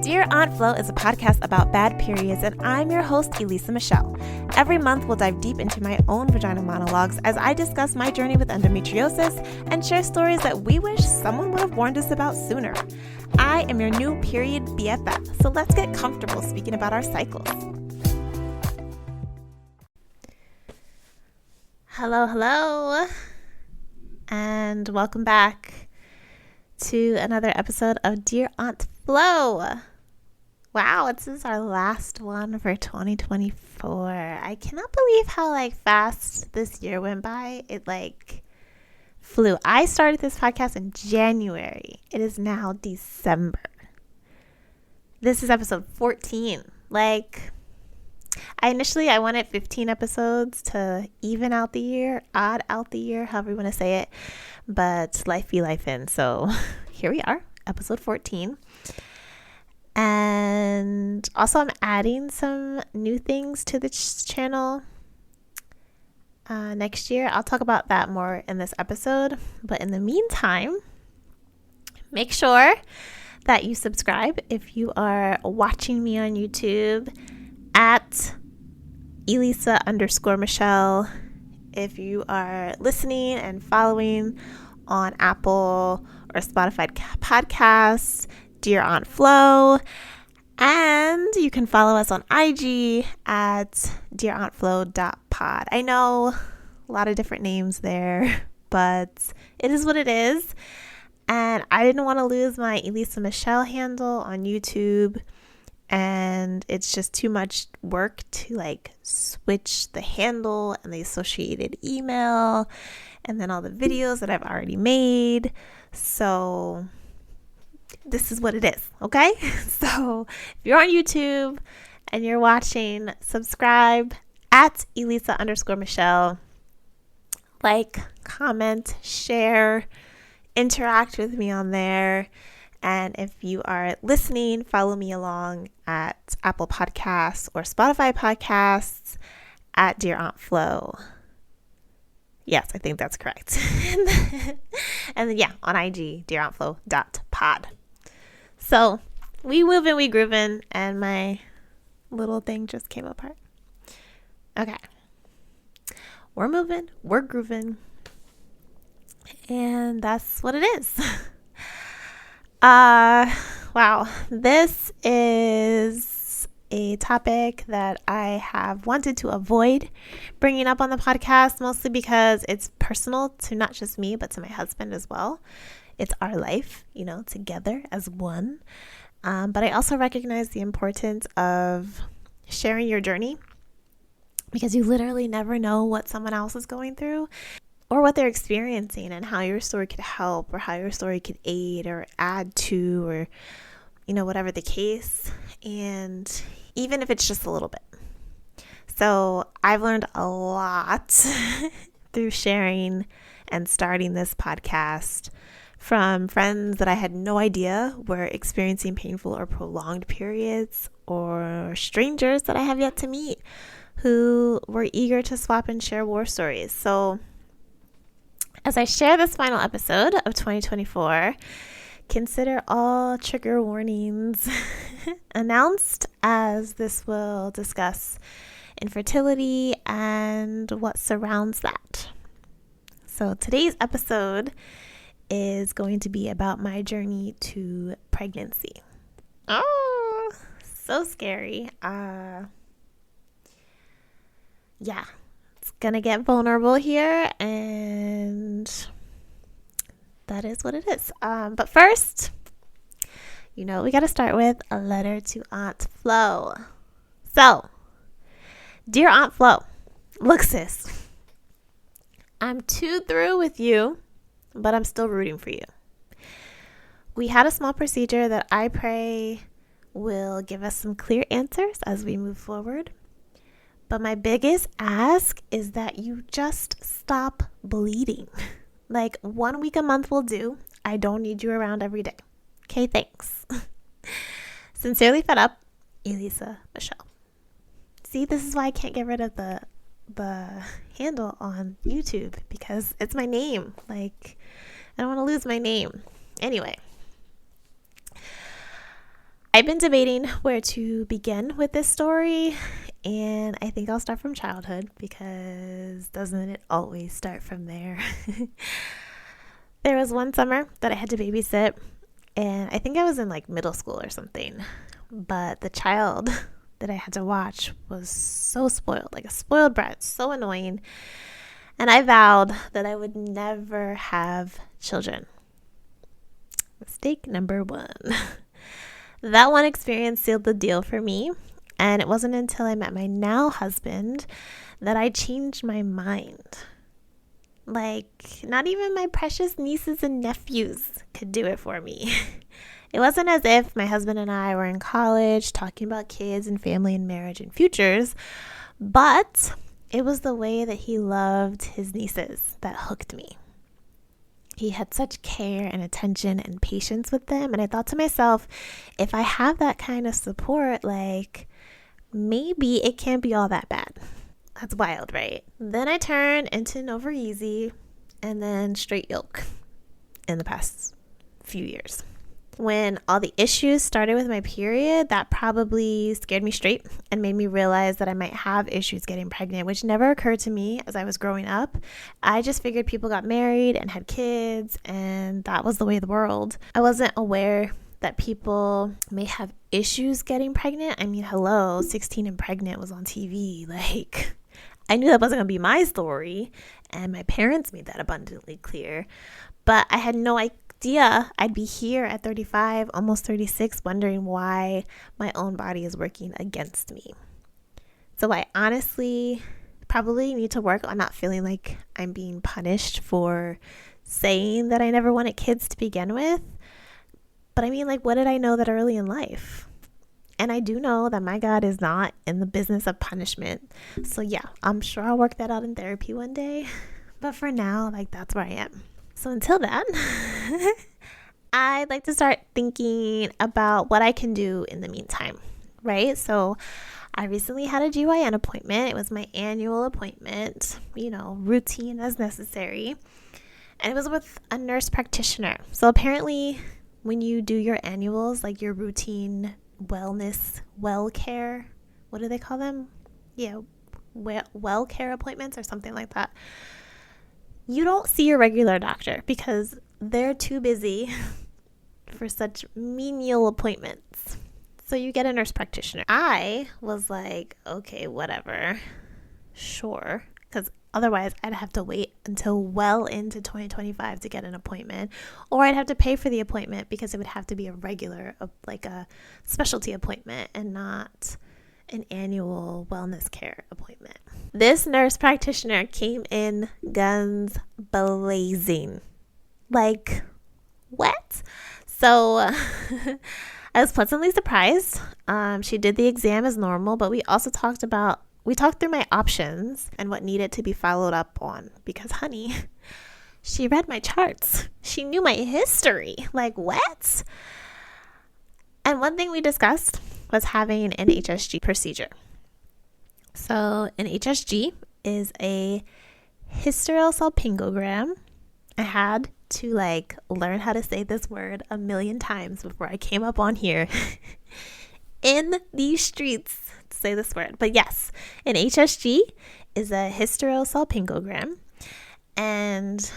Dear Aunt Flo is a podcast about bad periods, and I'm your host, Elisa Michelle. Every month, we'll dive deep into my own vagina monologues as I discuss my journey with endometriosis and share stories that we wish someone would have warned us about sooner. I am your new period BFF, so let's get comfortable speaking about our cycles. Hello, and welcome back to another episode of Dear Aunt Flo. Wow, this is our last one for 2024. I cannot believe how fast this year went by. It flew. I started this podcast in January. It is now December. This is episode 14. I wanted 15 episodes to even out the year, odd out the year, however you want to say it. But life be life in. So here we are, episode 14. And also I'm adding some new things to the channel next year. I'll talk about that more in this episode. But in the meantime, make sure that you subscribe if you are watching me on YouTube at Elisa_Michelle. If you are listening and following on Apple or Spotify podcasts, Dear Aunt Flo, and you can follow us on IG at dearauntflo.pod. I know a lot of different names there, but it is what it is. And I didn't want to lose my Elisa Michelle handle on YouTube, and it's just too much work to switch the handle and the associated email and then all the videos that I've already made. So this is what it is, okay? So if you're on YouTube and you're watching, subscribe at Elisa_Michelle. Comment, share, interact with me on there. And if you are listening, follow me along at Apple Podcasts or Spotify Podcasts at Dear Aunt Flo. Yes, I think that's correct. and then on IG, dearauntflo.pod. So we moving, we grooving, and my little thing just came apart. Okay. We're moving, we're grooving, and that's what it is. Wow. This is a topic that I have wanted to avoid bringing up on the podcast, mostly because it's personal to not just me, but to my husband as well. It's our life, together as one. But I also recognize the importance of sharing your journey, because you literally never know what someone else is going through or what they're experiencing, and how your story could help or how your story could aid or add to, or whatever the case, and even if it's just a little bit. So I've learned a lot through sharing and starting this podcast from friends that I had no idea were experiencing painful or prolonged periods, or strangers that I have yet to meet who were eager to swap and share war stories. So as I share this final episode of 2024, consider all trigger warnings announced, as this will discuss infertility and what surrounds that. So today's episode is going to be about my journey to pregnancy. Oh, so scary. It's gonna get vulnerable here, and that is what it is. But first, we gotta start with a letter to Aunt Flo. So, Dear Aunt Flo, look, sis, I'm too through with you, but I'm still rooting for you. We had a small procedure that I pray will give us some clear answers as we move forward. But my biggest ask is that you just stop bleeding. 1 week a month will do. I don't need you around every day. Okay, thanks. Sincerely fed up, Elisa Michelle. See, this is why I can't get rid of the handle on YouTube, because it's my name. I don't want to lose my name. Anyway, I've been debating where to begin with this story, and I think I'll start from childhood because doesn't it always start from there? There was one summer that I had to babysit, and I think I was in like middle school or something, but the child that I had to watch was so spoiled, like a spoiled brat, so annoying, and I vowed that I would never have children. Mistake number one. That one experience sealed the deal for me, and it wasn't until I met my now husband that I changed my mind. Like, not even my precious nieces and nephews could do it for me. It wasn't as if my husband and I were in college talking about kids and family and marriage and futures, but it was the way that he loved his nieces that hooked me. He had such care and attention and patience with them. And I thought to myself, if I have that kind of support, like maybe it can't be all that bad. That's wild, right? Then I turned into an over easy and then straight yolk in the past few years. When all the issues started with my period, that probably scared me straight and made me realize that I might have issues getting pregnant, which never occurred to me as I was growing up. I just figured people got married and had kids, and that was the way of the world. I wasn't aware that people may have issues getting pregnant. I mean, hello, 16 and pregnant was on TV. Like, I knew that wasn't going to be my story, and my parents made that abundantly clear, but I had no idea I'd be here at 35, almost 36, wondering why my own body is working against me. So I honestly probably need to work on not feeling like I'm being punished for saying that I never wanted kids to begin with. But I mean, like, what did I know that early in life? And I do know that my God is not in the business of punishment. So yeah, I'm sure I'll work that out in therapy one day. But for now, like, that's where I am. So until then, I'd like to start thinking about what I can do in the meantime, right? So I recently had a GYN appointment. It was my annual appointment, routine as necessary. And it was with a nurse practitioner. So apparently when you do your annuals, like your routine wellness, well care, what do they call them? Yeah, well care appointments or something like that. You don't see your regular doctor because they're too busy for such menial appointments. So you get a nurse practitioner. I was like, okay, whatever. Sure. Because otherwise I'd have to wait until well into 2025 to get an appointment. Or I'd have to pay for the appointment because it would have to be a regular, like a specialty appointment and not an annual wellness care appointment. This nurse practitioner came in guns blazing. Like, what? So I was pleasantly surprised. She did the exam as normal, but we talked through my options and what needed to be followed up on because, honey, she read my charts. She knew my history. Like, what? And one thing we discussed was having an HSG procedure. So an HSG is a hysterosalpingogram. I had to learn how to say this word a million times before I came up on here in these streets to say this word. But yes, an HSG is a hysterosalpingogram, and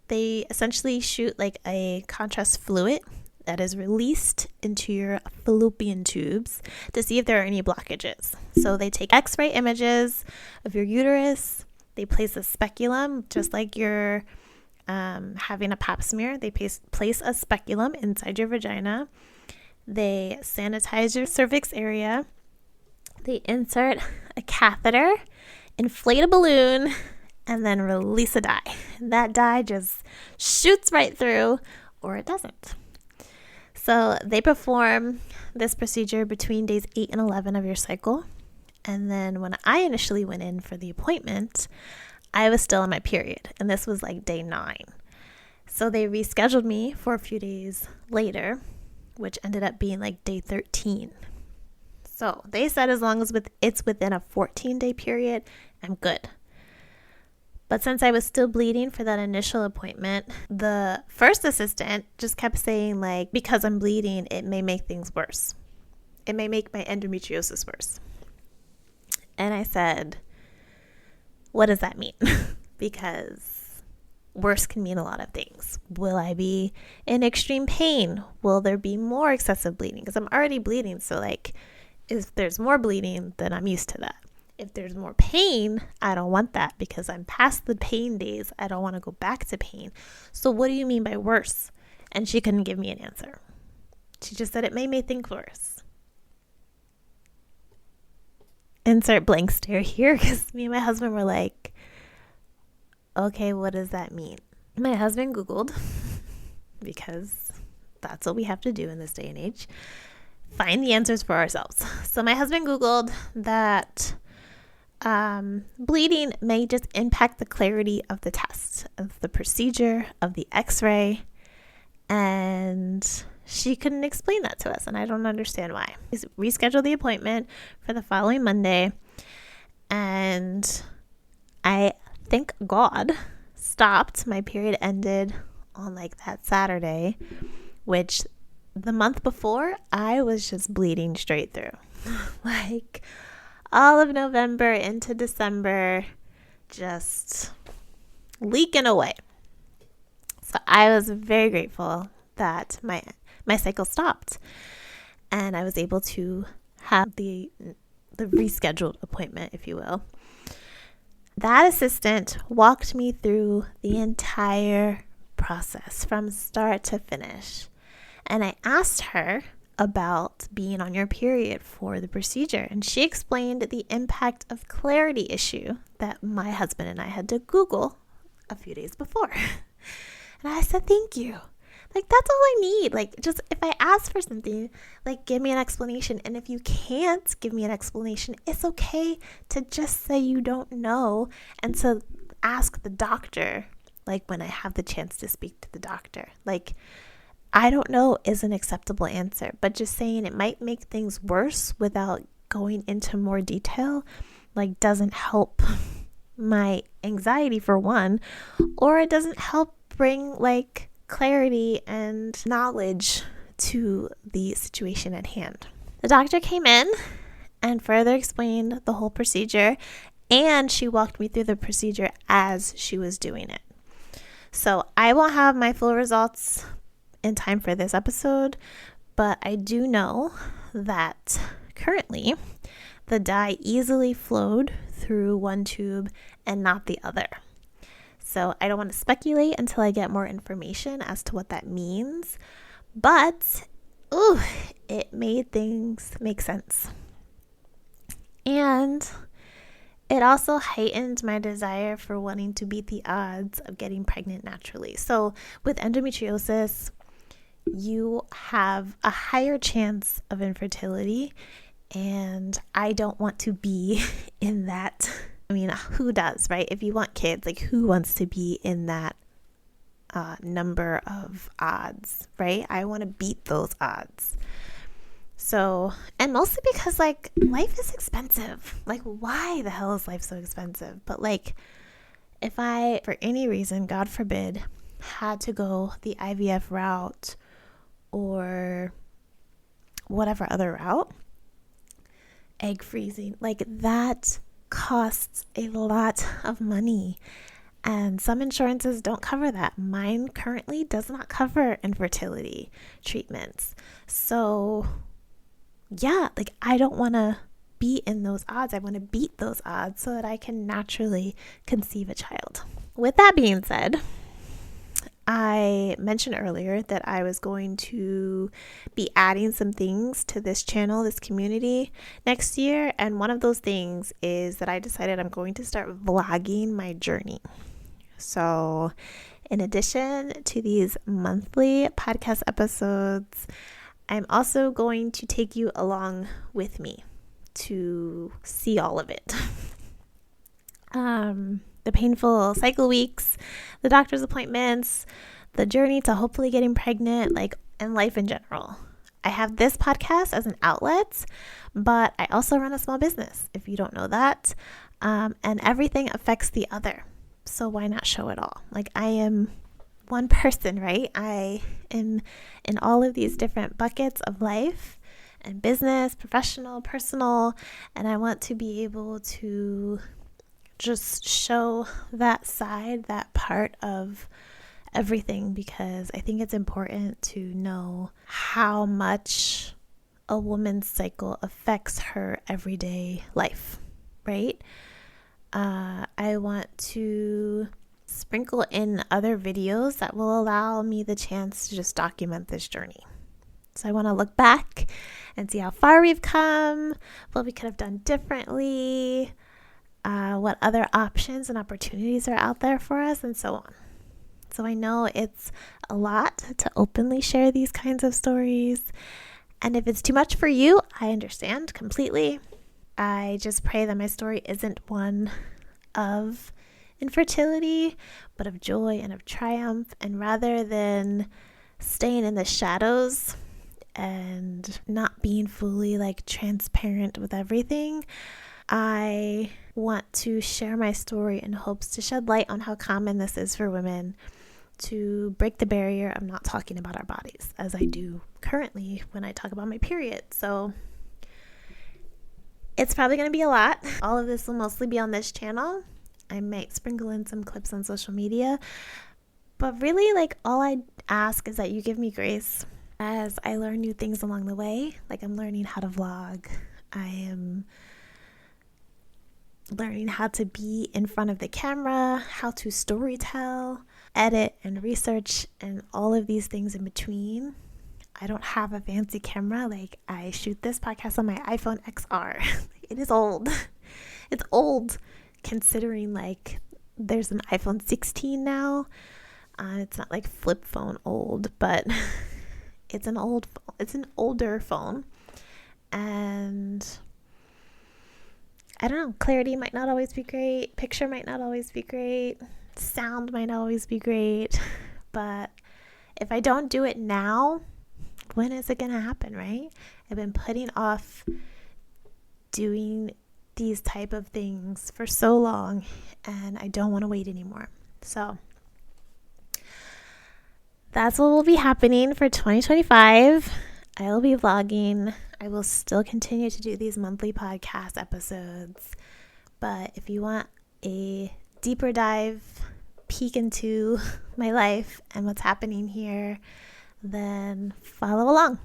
they essentially shoot like a contrast fluid that is released into your fallopian tubes to see if there are any blockages. So they take X-ray images of your uterus. They place a speculum, just like you're having a pap smear. They place a speculum inside your vagina. They sanitize your cervix area. They insert a catheter, inflate a balloon, and then release a dye. That dye just shoots right through, or it doesn't. So they perform this procedure between days 8 and 11 of your cycle. And then when I initially went in for the appointment, I was still on my period. And this was like day 9. So they rescheduled me for a few days later, which ended up being like day 13. So they said as long as it's within a 14-day period, I'm good. But since I was still bleeding for that initial appointment, the first assistant just kept saying because I'm bleeding, it may make things worse. it may make my endometriosis worse. And I said, what does that mean? Because worse can mean a lot of things. Will I be in extreme pain? Will there be more excessive bleeding? Because I'm already bleeding. So like, if there's more bleeding, then I'm used to that. If there's more pain, I don't want that because I'm past the pain days. I don't want to go back to pain. So what do you mean by worse? And she couldn't give me an answer. She just said it made me think worse. Insert blank stare here, because me and my husband were like, okay, what does that mean? My husband Googled, because that's what we have to do in this day and age, find the answers for ourselves. So my husband Googled that bleeding may just impact the clarity of the test, of the procedure, of the x-ray, and she couldn't explain that to us, and I don't understand why. We rescheduled the appointment for the following Monday, and I, thank God, stopped. My period ended on like that Saturday, which the month before, I was just bleeding straight through. Like all of November into December, just leaking away. So I was very grateful that my cycle stopped and I was able to have the rescheduled appointment, if you will. That assistant walked me through the entire process from start to finish. And I asked her about being on your period for the procedure. And she explained the impact of clarity issue that my husband and I had to Google a few days before. And I said, thank you. Like, that's all I need. Like, just if I ask for something, like, give me an explanation. And if you can't give me an explanation, it's okay to just say you don't know and to ask the doctor, like, when I have the chance to speak to the doctor. Like, I don't know is an acceptable answer, but just saying it might make things worse without going into more detail, like, doesn't help my anxiety, for one, or it doesn't help bring, like, clarity and knowledge to the situation at hand. The doctor came in and further explained the whole procedure, and she walked me through the procedure as she was doing it. So I won't have my full results in time for this episode, but I do know that currently the dye easily flowed through one tube and not the other. So I don't want to speculate until I get more information as to what that means, but it made things make sense. And it also heightened my desire for wanting to beat the odds of getting pregnant naturally. So with endometriosis, you have a higher chance of infertility, and I don't want to be in that. I mean, who does, right? If you want kids, like, who wants to be in that number of odds, right? I want to beat those odds. So, and mostly because, like, life is expensive. Like, why the hell is life so expensive? But, like, if I, for any reason, God forbid, had to go the IVF route or whatever other route, egg freezing, like, that costs a lot of money, and some insurances don't cover that. Mine currently does not cover infertility treatments. So yeah, like, I don't want to be in those odds. I want to beat those odds so that I can naturally conceive a child. With that being said, I mentioned earlier that I was going to be adding some things to this channel, this community next year. And one of those things is that I decided I'm going to start vlogging my journey. So in addition to these monthly podcast episodes, I'm also going to take you along with me to see all of it. The painful cycle weeks, the doctor's appointments, the journey to hopefully getting pregnant, like, and life in general. I have this podcast as an outlet, but I also run a small business, if you don't know that, and everything affects the other. So why not show it all? Like, I am one person, right? I am in all of these different buckets of life, and business, professional, personal, and I want to be able to just show that side, that part of everything, because I think it's important to know how much a woman's cycle affects her everyday life, right? I want to sprinkle in other videos that will allow me the chance to just document this journey. So I want to look back and see how far we've come, what we could have done differently, what other options and opportunities are out there for us, and so on. So I know it's a lot to openly share these kinds of stories. And if it's too much for you, I understand completely. I just pray that my story isn't one of infertility, but of joy and of triumph. And rather than staying in the shadows and not being fully transparent with everything, I want to share my story in hopes to shed light on how common this is for women, to break the barrier of not talking about our bodies, as I do currently when I talk about my period. So it's probably going to be a lot. All of this will mostly be on this channel. I might sprinkle in some clips on social media, but really all I ask is that you give me grace as I learn new things along the way. I'm learning how to vlog. I am learning how to be in front of the camera, how to storytell, edit and research, and all of these things in between. I don't have a fancy camera. I shoot this podcast on my iPhone XR. It is old. It's old considering there's an iPhone 16 now. It's not flip phone old, but it's an older phone. And I don't know, clarity might not always be great. Picture might not always be great. Sound might not always be great. But if I don't do it now, when is it going to happen, right? I've been putting off doing these type of things for so long, and I don't want to wait anymore. So that's what will be happening for 2025. I will be vlogging. I will still continue to do these monthly podcast episodes. But if you want a deeper dive, peek into my life and what's happening here, then follow along.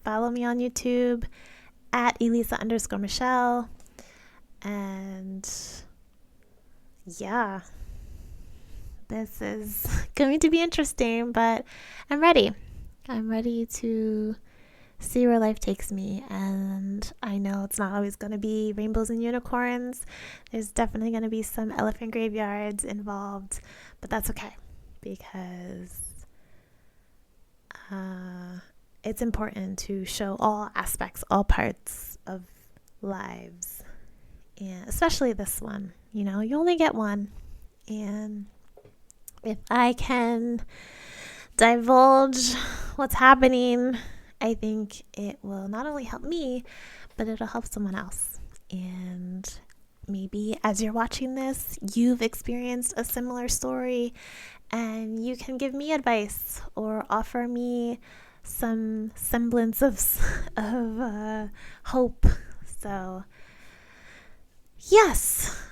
Follow me on YouTube at Elisa_Michelle. And yeah, this is going to be interesting, but I'm ready. I'm ready to see where life takes me. And I know it's not always going to be rainbows and unicorns. There's definitely going to be some elephant graveyards involved, but that's okay, because it's important to show all aspects, all parts of lives, and especially this one. You only get one, and if I can divulge what's happening, I think it will not only help me, but it'll help someone else. And maybe as you're watching this, you've experienced a similar story, and you can give me advice or offer me some semblance of hope. So yes,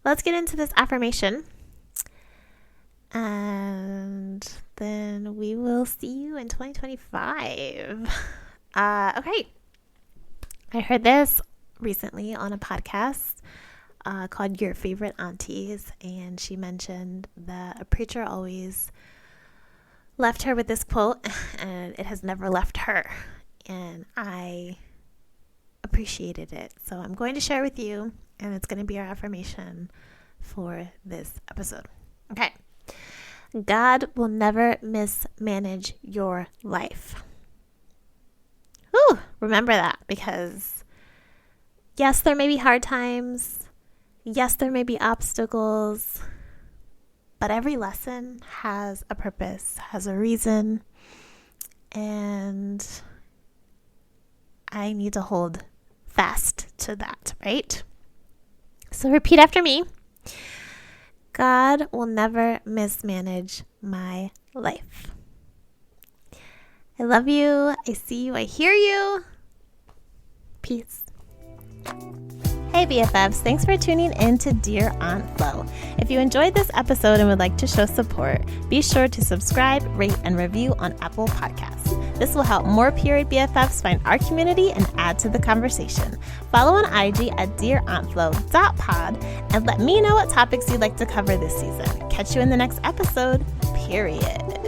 let's get into this affirmation, and then we will see you in 2025. Okay. I heard this recently on a podcast called Your Favorite Aunties, and she mentioned that a preacher always left her with this quote, and it has never left her, and I appreciated it. So I'm going to share with you, and it's going to be our affirmation for this episode. Okay. God will never mismanage your life. Whew, remember that, because yes, there may be hard times. Yes, there may be obstacles, but every lesson has a purpose, has a reason, and I need to hold fast to that, right? So repeat after me. God will never mismanage my life. I love you. I see you. I hear you. Peace. Hey BFFs, thanks for tuning in to Dear Aunt Flo. If you enjoyed this episode and would like to show support, be sure to subscribe, rate, and review on Apple Podcasts. This will help more period BFFs find our community and add to the conversation. Follow on IG at dearauntflo.pod and let me know what topics you'd like to cover this season. Catch you in the next episode, period.